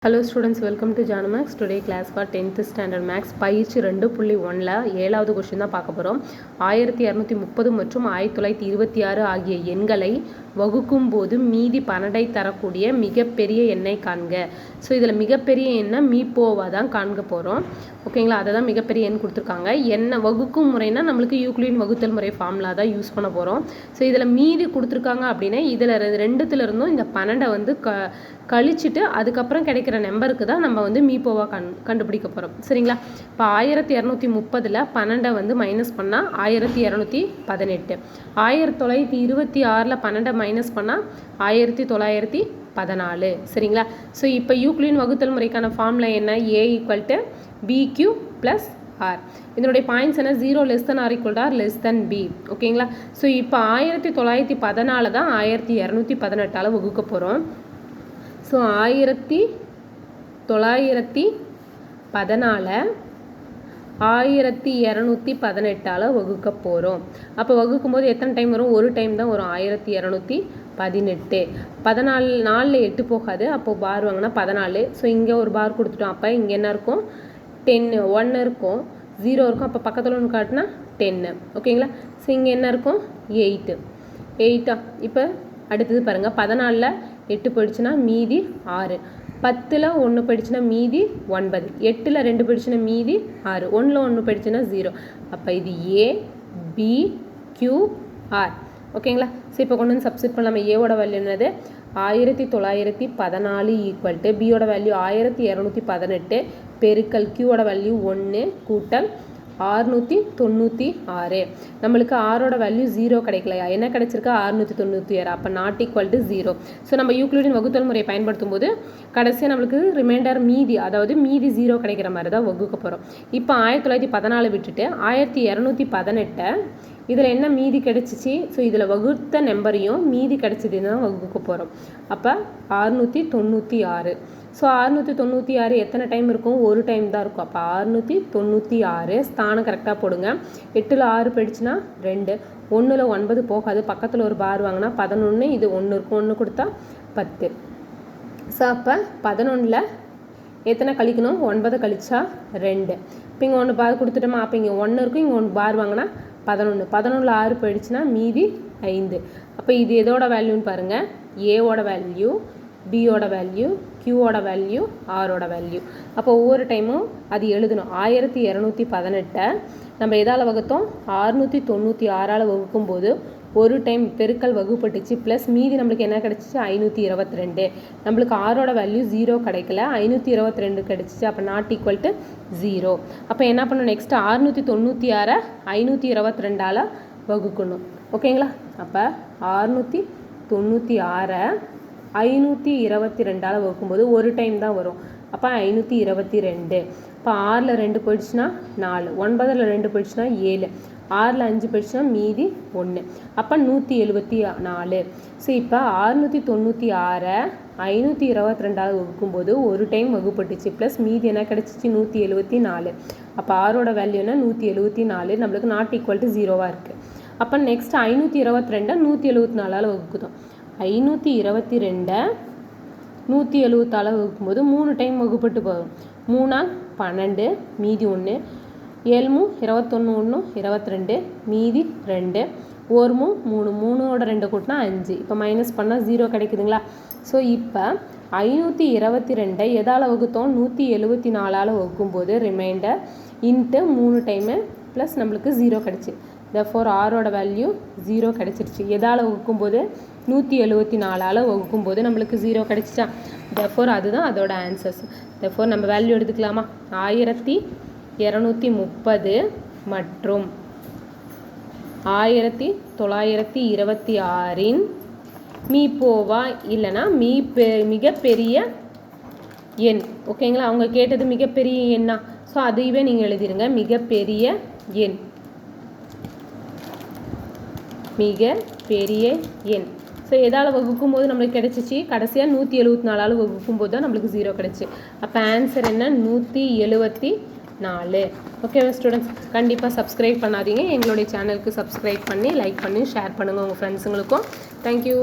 Hello students, welcome to Jana Max. Today class for 10th standard max பயிற்சி 2.1ல 7வது question தான் பார்க்க போறோம். 1230 மற்றும் 1926 ஆகிய எண்களை வகுக்கும் போது மீதி 12ஐ தரக்கூடிய மிகப்பெரிய எண்ணை காண்க. ஸோ இதில் மிகப்பெரிய எண்ணை மீப்போவா தான் காண்க போகிறோம். ஓகேங்களா, அதை தான் மிகப்பெரிய எண் கொடுத்துருக்காங்க. என்ன வகுக்கும் முறைனா நம்மளுக்கு யூக்ளின் வகுத்தல் முறை ஃபார்முலா தான் யூஸ் பண்ண போகிறோம். ஸோ இதில் மீதி கொடுத்துருக்காங்க அப்படின்னா இதில் ரெண்டுத்துல இருந்தும் இந்த 12 வந்து கழிச்சிட்டு அதுக்கப்புறம் கிடைக்கிற நம்பருக்கு தான் நம்ம வந்து மீப்போவா கண்டுபிடிக்க போகிறோம். சரிங்களா, இப்போ 1230ல் 12 வந்து மைனஸ் பண்ணால் 1218, 1926ல் 12 மைனஸ் பண்ணால் 1914. சரிங்களா, ஸோ இப்போ யூக்ளின் வகுத்தல் முறைக்கான ஃபார்முலா என்ன? A = BQ + R. இதனுடைய பாயிண்ட்ஸ் என்ன? 0 r = R B. ஓகேங்களா, ஸோ இப்போ 1914 தான் 1218 வகுக்க போகிறோம். ஸோ 1914 1218 வகுக்க போகிறோம். அப்போ வகுக்கும்போது எத்தனை டைம் வரும்? ஒரு டைம் தான் வரும், 1218. 14 4ல் 8 போகாது, அப்போது பார் வாங்கினா 14. ஸோ இங்கே ஒரு பார் கொடுத்துட்டோம். அப்போ இங்கே என்ன இருக்கும்? 10 1 இருக்கும், 0 இருக்கும். அப்போ பக்கத்தில் ஒன்று காட்டினா 10. ஓகேங்களா, ஸோ இங்கே என்ன இருக்கும்? 8 8. இப்போ அடுத்தது பாருங்கள், 14ல் 8 போயிடுச்சுன்னா மீதி 6, 10ல் 1 போயிடுச்சுன்னா மீதி 9, 8ல் 2 போயிடுச்சுன்னா மீதி 6, 1ல் 1 போயிடுச்சுன்னா 0. அப்போ இது A B Q R. ஓகேங்களா, ஸோ இப்போ கொண்டு வந்து சப்ஸ்டிட் பண்ணலாமா? ஏவோட வேல்யூ என்னது? 1914 = பியோட வேல்யூ 1218 பெருக்கல் கியூவோட வேல்யூ 1 கூட்டல் 696. நம்மளுக்கு ஆரோட வேல்யூ 0 கிடைக்கலையா? என்ன கிடைச்சிருக்கா? 696. அப்போ நாட் ஈக்குவல் டு 0. ஸோ நம்ம யூக்ளிடின் வகுத்தல் முறையை பயன்படுத்தும் போது கடைசியாக நம்மளுக்கு ரிமைண்டர் மீதி, அதாவது மீதி 0 கிடைக்கிற மாதிரி தான் வகுக்க போகிறோம். இப்போ 1914 விட்டுட்டு 1218 இதில் என்ன மீதி கிடைச்சிச்சு? ஸோ இதில் வகுத்த நம்பரையும் மீதி கிடைச்சதுன்னு தான் வகுக்க போகிறோம். அப்போ 696. ஸோ 696 எத்தனை டைம் இருக்கும்? ஒரு டைம் தான் இருக்கும். அப்போ 696 ஸ்தானம் கரெக்டாக போடுங்க. 8ல் 6 போயிடுச்சுன்னா 2, 1ல் 9 போகாது, பக்கத்தில் ஒரு பார் வாங்கினா 11, இது 1 இருக்கும், 1 கொடுத்தா 10. ஸோ அப்போ 11ல் எத்தனை கழிக்கணும்? 9 கழிச்சா 2. இப்போ இங்கே 1 பார் கொடுத்துட்டோமா? அப்போ இங்கே 1 இருக்கும், இங்கே 1 பார் வாங்கினா 11, 11ல் 6 போயிடுச்சுன்னா மீதி 5. அப்போ இது எதோட வேல்யூன்னு பாருங்கள்? ஏவோட வேல்யூ, பியோட வேல்யூ, கியூவோட வேல்யூ, ஆரோட வேல்யூ. அப்போ ஒவ்வொரு டைமும் அது எழுதணும். 1218 நம்ம எதால் வகுத்தோம்? 696 வகுக்கும்போது ஒரு டைம் பெருக்கல் வகுப்பட்டுச்சு, ப்ளஸ் மீதி நம்மளுக்கு என்ன கிடச்சிச்சு? 522. நம்மளுக்கு ஆரோட வேல்யூ 0 கிடைக்கல, 522 கிடச்சிச்சு. அப்போ நாட் ஈக்குவல் டு 0. அப்போ என்ன பண்ணணும்? நெக்ஸ்ட்டு 696 522 வகுக்கணும். ஓகேங்களா, அப்போ 696 522 வகுக்கும்போது ஒரு டைம் தான் வரும். அப்போ 522. இப்போ 6ல் 2 போயிடுச்சுன்னா 4, 9ல் 2 போயிடுச்சுன்னா 7, 6ல் 5 போயிடுச்சுன்னா மீதி 1. அப்போ 174. ஸோ இப்போ 696 522 வகுக்கும்போது ஒரு டைம் வகுப்பட்டுச்சு, ப்ளஸ் மீதி என்ன கிடச்சிச்சு? 174. அப்போ ஆரோட வேல்யூ என்ன? 174. நம்மளுக்கு நாட் ஈக்குவல் டு 0வாக இருக்குது. அப்போ நெக்ஸ்ட் 522 174 வகுக்குதோம். 522 174 வகுக்கும்போது 3 டைம் வகுப்பட்டு போகும். 3 12 மீதி 1, 7 21 1 22 மீதி 2, 1 3 3ஓட 2 கூட்டினா 5. இப்போ மைனஸ் பண்ணால் 0 கிடைக்குதுங்களா? ஸோ இப்போ 522 எதால் வகுத்தோம்? 174 வகுக்கும்போது ரிமைண்டர் இன்ட்டு 3 டைமு ப்ளஸ் நம்மளுக்கு 0 கிடச்சி. therefore ஆரோட வேல்யூ 0 கிடச்சிருச்சு. எதால் வகுக்கும்போது? 174 வகுக்கும்போது நம்மளுக்கு 0 கிடச்சிச்சா? therefore அதுதான் அதோட ஆன்சர்ஸ். therefore நம்ம வேல்யூ எடுத்துக்கலாமா? 1230 மற்றும் 1926 மீப்போவா இல்லைனா மிகப்பெரிய எண். ஓகேங்களா, அவங்க கேட்டது மிகப்பெரிய எண்ணா? ஸோ அதையவே நீங்கள் எழுதிருங்க. மிகப்பெரிய எண், மிகப்பெரிய எண். ஸோ எதால் வகுக்கும்போது நம்மளுக்கு கிடச்சிச்சு? கடைசியாக 174 வகுக்கும்போது தான் நம்மளுக்கு 0 கிடச்சி. அப்போ ஆன்சர் என்ன? 174. ஓகேவா ஸ்டூடெண்ட்ஸ், கண்டிப்பாக சப்ஸ்கிரைப் பண்ணாதீங்க. எங்களுடைய சேனலுக்கு சப்ஸ்கிரைப் பண்ணி லைக் பண்ணி ஷேர் பண்ணுங்கள் உங்கள் ஃப்ரெண்ட்ஸுங்களுக்கும். தேங்க்யூ.